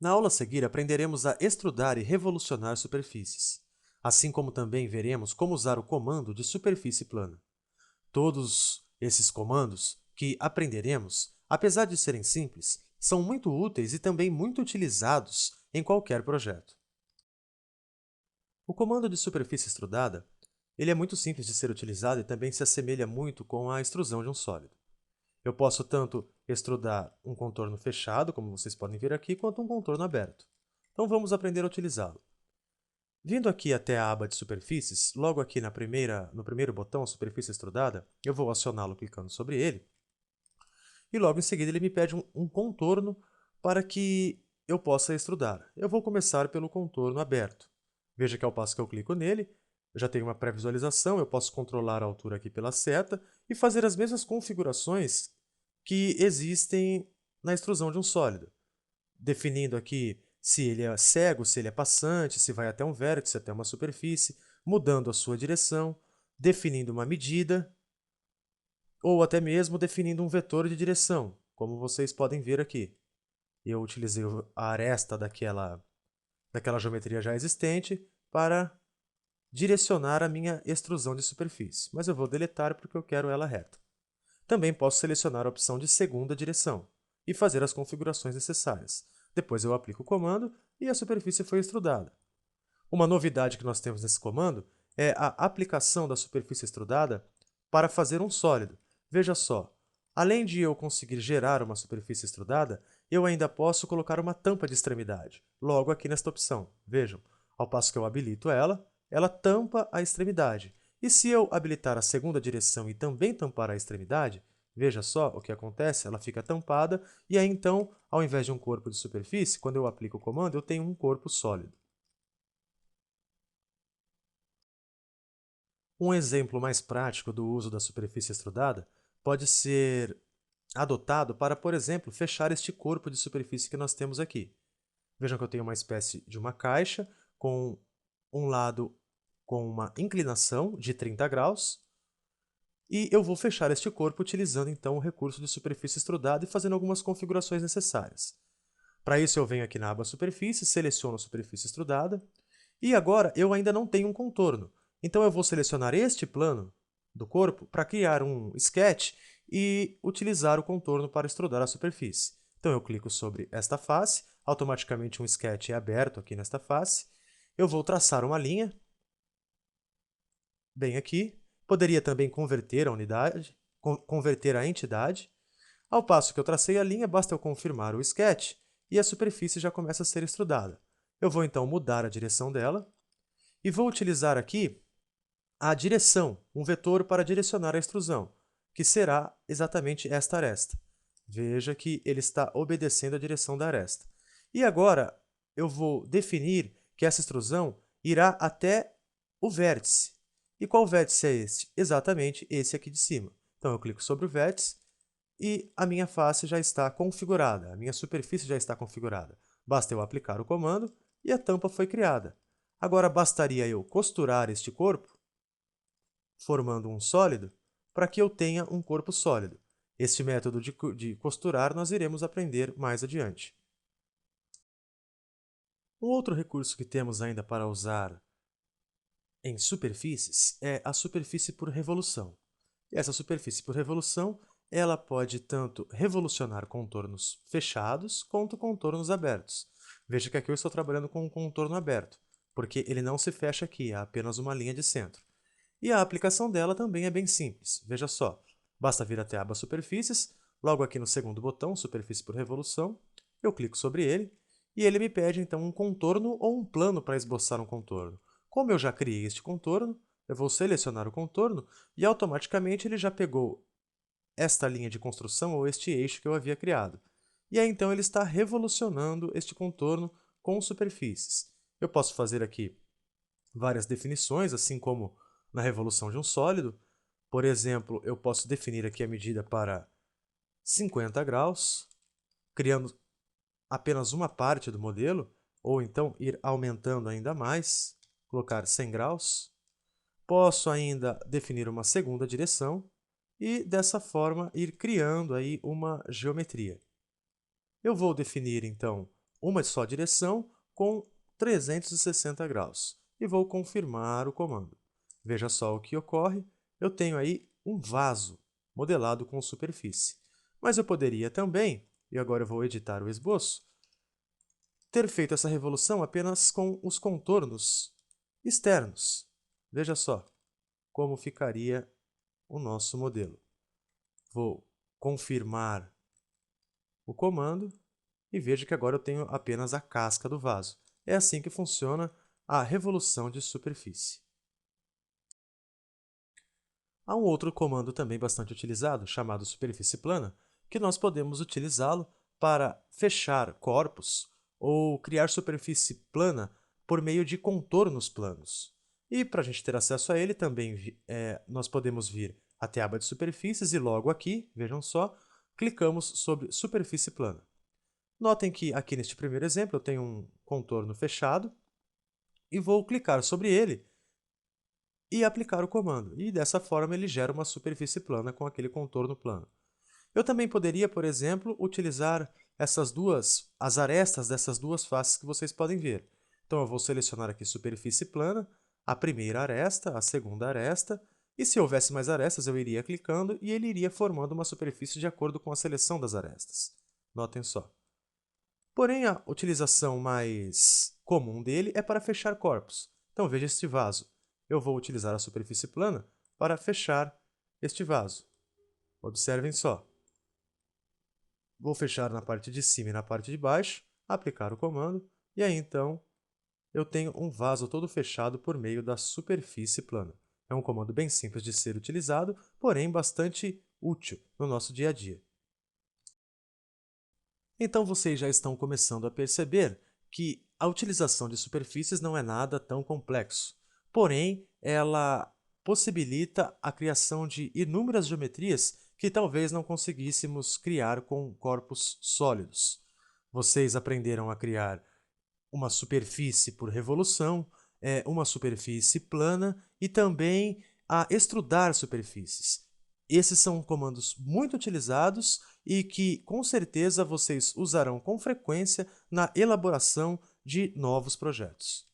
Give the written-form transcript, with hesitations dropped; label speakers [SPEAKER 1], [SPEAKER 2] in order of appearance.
[SPEAKER 1] Na aula a seguir, aprenderemos a extrudar e revolucionar superfícies, assim como também veremos como usar o comando de superfície plana. Todos esses comandos que aprenderemos, apesar de serem simples, são muito úteis e também muito utilizados em qualquer projeto. O comando de superfície extrudada, ele é muito simples de ser utilizado e também se assemelha muito com a extrusão de um sólido. Eu posso tanto extrudar um contorno fechado, como vocês podem ver aqui, quanto um contorno aberto. Então vamos aprender a utilizá-lo. Vindo aqui até a aba de superfícies, logo aqui no primeiro botão, superfície extrudada, eu vou acioná-lo clicando sobre ele. E logo em seguida ele me pede um contorno para que eu possa extrudar. Eu vou começar pelo contorno aberto. Veja que ao passo que eu clico nele, eu já tenho uma pré-visualização, eu posso controlar a altura aqui pela seta e fazer as mesmas configurações que existem na extrusão de um sólido, definindo aqui se ele é cego, se ele é passante, se vai até um vértice, até uma superfície, mudando a sua direção, definindo uma medida, ou até mesmo definindo um vetor de direção, como vocês podem ver aqui. Eu utilizei a aresta daquela geometria já existente para direcionar a minha extrusão de superfície, mas eu vou deletar porque eu quero ela reta. Também posso selecionar a opção de segunda direção e fazer as configurações necessárias. Depois eu aplico o comando e a superfície foi extrudada. Uma novidade que nós temos nesse comando é a aplicação da superfície extrudada para fazer um sólido. Veja só, além de eu conseguir gerar uma superfície extrudada, eu ainda posso colocar uma tampa de extremidade, logo aqui nesta opção. Vejam, ao passo que eu habilito ela, ela tampa a extremidade. E se eu habilitar a segunda direção e também tampar a extremidade, veja só o que acontece, ela fica tampada, e aí então, ao invés de um corpo de superfície, quando eu aplico o comando, eu tenho um corpo sólido. Um exemplo mais prático do uso da superfície extrudada pode ser adotado para, por exemplo, fechar este corpo de superfície que nós temos aqui. Vejam que eu tenho uma espécie de uma caixa com um lado com uma inclinação de 30 graus e eu vou fechar este corpo utilizando então o recurso de superfície extrudada e fazendo algumas configurações necessárias. Para isso eu venho aqui na aba superfície, seleciono a superfície extrudada e agora eu ainda não tenho um contorno. Então eu vou selecionar este plano do corpo para criar um sketch e utilizar o contorno para extrudar a superfície. Então eu clico sobre esta face, automaticamente um sketch é aberto aqui nesta face. Eu vou traçar uma linha, bem aqui. Poderia também converter a unidade, converter a entidade. Ao passo que eu tracei a linha, basta eu confirmar o sketch e a superfície já começa a ser extrudada. Eu vou então mudar a direção dela e vou utilizar aqui a direção, um vetor para direcionar a extrusão, que será exatamente esta aresta. Veja que ele está obedecendo a direção da aresta. E agora eu vou definir que essa extrusão irá até o vértice. E qual vértice é este? Exatamente esse aqui de cima. Então eu clico sobre o vértice e a minha face já está configurada, a minha superfície já está configurada. Basta eu aplicar o comando e a tampa foi criada. Agora bastaria eu costurar este corpo, formando um sólido, para que eu tenha um corpo sólido. Este método de costurar nós iremos aprender mais adiante. Um outro recurso que temos ainda para usar em superfícies é a superfície por revolução. E essa superfície por revolução, ela pode tanto revolucionar contornos fechados quanto contornos abertos. Veja que aqui eu estou trabalhando com um contorno aberto, porque ele não se fecha aqui, há apenas uma linha de centro. E a aplicação dela também é bem simples. Veja só, basta vir até a aba Superfícies, logo aqui no segundo botão, Superfície por Revolução, eu clico sobre ele e ele me pede então um contorno ou um plano para esboçar um contorno. Como eu já criei este contorno, eu vou selecionar o contorno e automaticamente ele já pegou esta linha de construção ou este eixo que eu havia criado. E aí então ele está revolucionando este contorno com superfícies. Eu posso fazer aqui várias definições, assim como na revolução de um sólido. Por exemplo, eu posso definir aqui a medida para 50 graus, criando apenas uma parte do modelo, ou então ir aumentando ainda mais, colocar 100 graus. Posso ainda definir uma segunda direção e, dessa forma, ir criando aí uma geometria. Eu vou definir, então, uma só direção com 360 graus e vou confirmar o comando. Veja só o que ocorre, eu tenho aí um vaso modelado com superfície. Mas eu poderia também, e agora eu vou editar o esboço, ter feito essa revolução apenas com os contornos externos. Veja só como ficaria o nosso modelo. Vou confirmar o comando e veja que agora eu tenho apenas a casca do vaso. É assim que funciona a revolução de superfície. Há um outro comando também bastante utilizado, chamado superfície plana, que nós podemos utilizá-lo para fechar corpos ou criar superfície plana por meio de contornos planos. E para a gente ter acesso a ele, também nós podemos vir até a aba de superfícies e logo aqui, vejam só, clicamos sobre superfície plana. Notem que aqui neste primeiro exemplo eu tenho um contorno fechado e vou clicar sobre ele e aplicar o comando. E dessa forma ele gera uma superfície plana com aquele contorno plano. Eu também poderia, por exemplo, utilizar as arestas dessas duas faces que vocês podem ver. Então eu vou selecionar aqui superfície plana, a primeira aresta, a segunda aresta, e se houvesse mais arestas eu iria clicando e ele iria formando uma superfície de acordo com a seleção das arestas. Notem só. Porém, a utilização mais comum dele é para fechar corpos. Então veja este vaso. Eu vou utilizar a superfície plana para fechar este vaso. Observem só. Vou fechar na parte de cima e na parte de baixo, aplicar o comando, e aí então eu tenho um vaso todo fechado por meio da superfície plana. É um comando bem simples de ser utilizado, porém bastante útil no nosso dia a dia. Então vocês já estão começando a perceber que a utilização de superfícies não é nada tão complexo. Porém, ela possibilita a criação de inúmeras geometrias que talvez não conseguíssemos criar com corpos sólidos. Vocês aprenderam a criar uma superfície por revolução, uma superfície plana e também a extrudar superfícies. Esses são comandos muito utilizados e que, com certeza, vocês usarão com frequência na elaboração de novos projetos.